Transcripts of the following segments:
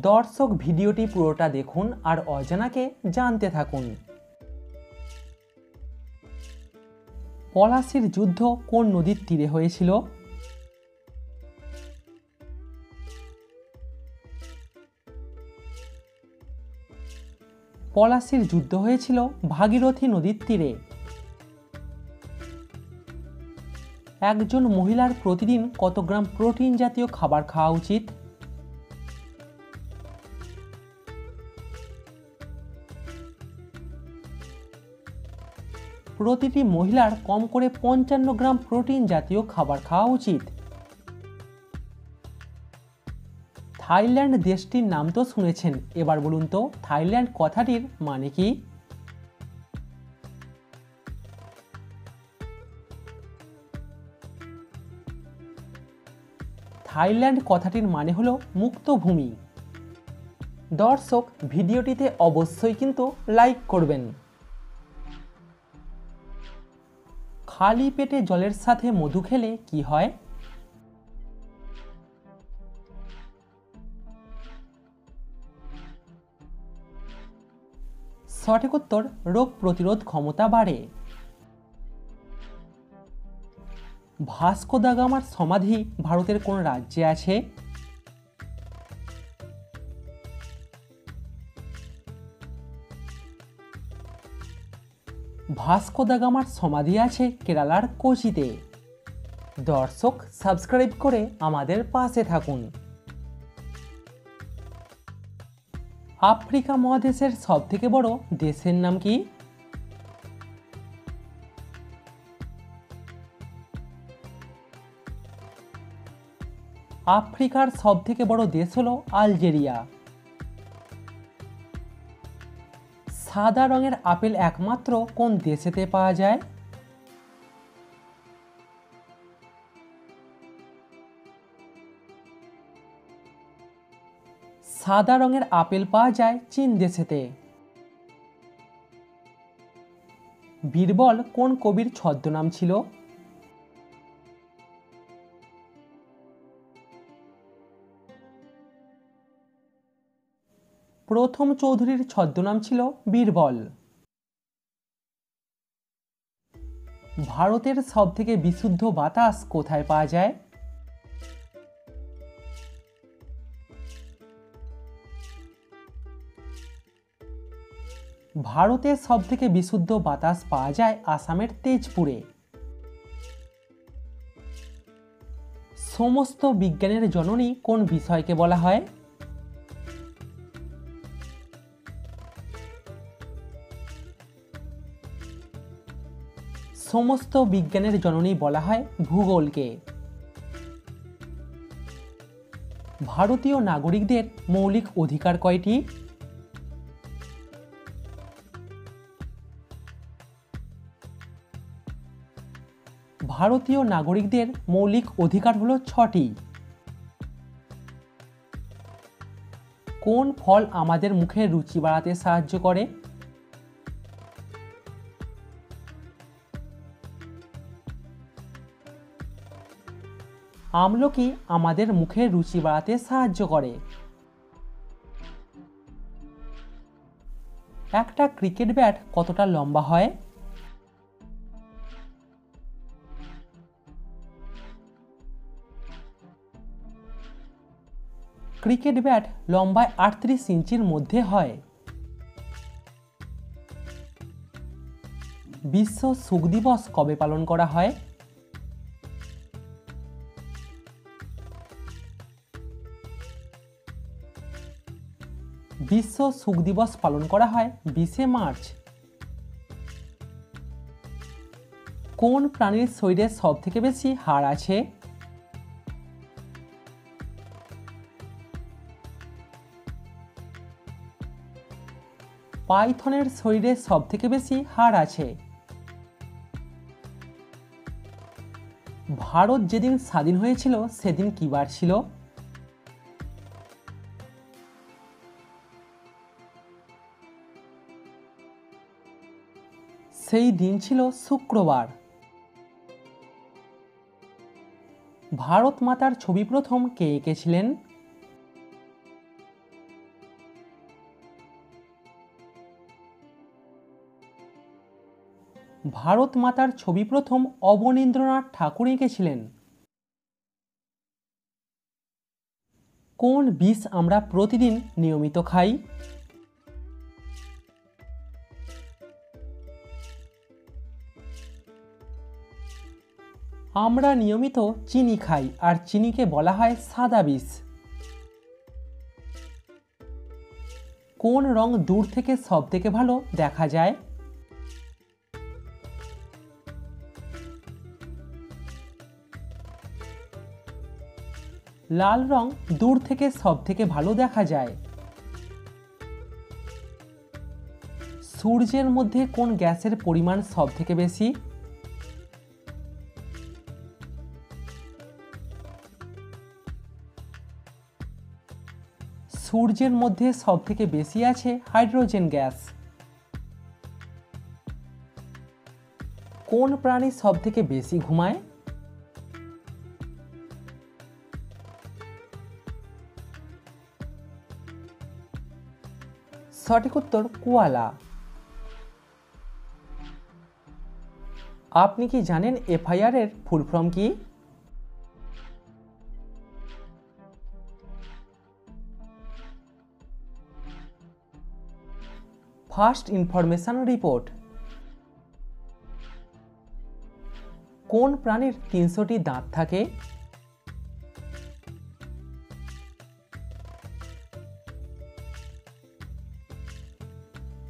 দর্শক ভিডিওটি পুরোটা দেখুন আর অজানাকে জানতে থাকুন। পলাশীর যুদ্ধ কোন নদীর তীরে হয়েছিল? পলাশীর যুদ্ধ হয়েছিল ভাগীরথী নদীর তীরে। একজন মহিলার প্রতিদিন কত গ্রাম প্রোটিন জাতীয় খাবার খাওয়া উচিত? প্রতিটি মহিলার কম করে 55 গ্রাম প্রোটিন জাতীয় খাবার খাওয়া উচিত। থাইল্যান্ড দেশটির নাম তো শুনেছেন, এবার বলুন তো থাইল্যান্ড কথাটির মানে কি? থাইল্যান্ড কথাটির মানে হলো মুক্ত ভূমি। দর্শক ভিডিওটিতে অবশ্যই কিন্তু লাইক করবেন। খালি পেটে জলের সাথে মধু খেলে কি হয়? সঠিক উত্তর, রোগ প্রতিরোধ ক্ষমতা বাড়ে। ভাস্কো দা গামার সমাধি ভারতের কোন রাজ্যে আছে? ভাস্কো দা গামার সমাধি আছে কেরালার কোচিতে। দর্শক সাবস্ক্রাইব করে আমাদের পাশে থাকুন। আফ্রিকা মহাদেশের সবথেকে বড় দেশের নাম কি? আফ্রিকার সবথেকে বড় দেশ হলো আলজেরিয়া। সাদা রঙের আপেল একমাত্র কোন দেশেতে পাওয়া যায়? সাদা রঙের আপেল পাওয়া যায় চীন দেশেতে। বীরবল কোন কবির ছদ্মনাম ছিল? প্রথম চৌধুরীর ছদ্মনাম ছিল বীরবল। ভারতের সবথেকে বিশুদ্ধ বাতাস কোথায় পাওয়া যায়? ভারতের সবথেকে বিশুদ্ধ বাতাস পাওয়া যায় আসামের তেজপুরে। সমস্ত বিজ্ঞানের জননী কোন বিষয়কে বলা হয়? সমস্ত বিজ্ঞানের জননী বলা হয় ভূগোলকে। ভারতীয় নাগরিকদের মৌলিক অধিকার কয়টি? ভারতীয় নাগরিকদের মৌলিক অধিকার হলো 6টি। কোন ফল আমাদের মুখের রুচি বাড়াতে সাহায্য করে? আমলকি আমাদের মুখের রুচি বাড়াতে সাহায্য করে। একটা ক্রিকেট ব্যাট কতটা লম্বা হয়? ক্রিকেট ব্যাট লম্বায় 38 ইঞ্চির মধ্যে হয়। বিশ্ব শোক দিবস কবে পালন করা হয়? বিশ্ব শোক দিবস পালন করা হয় 20শে মার্চ। কোন প্রাণীর শরীরে সবথেকে বেশি হাড় আছে? পাইথনের শরীরে সবথেকে বেশি হাড় আছে। ভারত যেদিন স্বাধীন হয়েছিল সেদিন কি বার ছিল? সেই দিন ছিল শুক্রবার। ভারত মাতার ছবি প্রথম কে এঁকেছিলেন? ভারত মাতার ছবি প্রথম অবনীন্দ্রনাথ ঠাকুর এঁকেছিলেন? কোন বীজ আমরা প্রতিদিন নিয়মিত খাই? আমরা নিয়মিত চিনি খাই আর চিনিকে বলা হয় সাদা বীজ। কোন রং দূর থেকে সবথেকে ভালো দেখা যায়? লাল রং দূর থেকে সবথেকে ভালো দেখা যায়। সূর্যের মধ্যে কোন গ্যাসের পরিমাণ সবথেকে বেশি? সূর্যের মধ্যে সবথেকে বেশি আছে হাইড্রোজেন গ্যাস। কোন প্রাণী সবথেকে বেশি ঘুমায়? সঠিক উত্তর কোয়ালা। আপনি কি জানেন এফআইআর এর ফুল ফর্ম কি? First information report. কোন প্রাণীর 300টি দাঁত থাকে?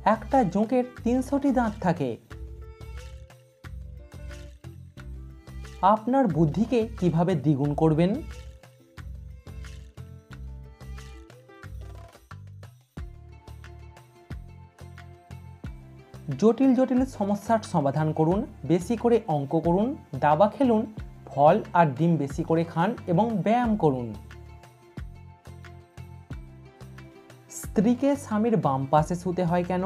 একটা জোঁকের 300টি দাঁত থাকে। আপনার বুদ্ধিকে কিভাবে দ্বিগুণ করবেন? জটিল জটিল সমস্যার সমাধান করুন, বেশি করে অঙ্ক করুন, দাবা খেলুন, ফল আর ডিম বেশি করে খান এবং ব্যায়াম করুন। স্ত্রীকে স্বামীর বাম পাশে শুতে হয় কেন?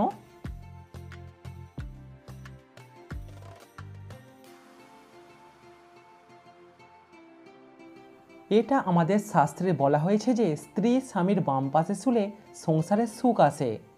এটা আমাদের শাস্ত্রে বলা হয়েছে যে স্ত্রী স্বামীর বাম পাশে শুলে সংসারে সুখ আসে।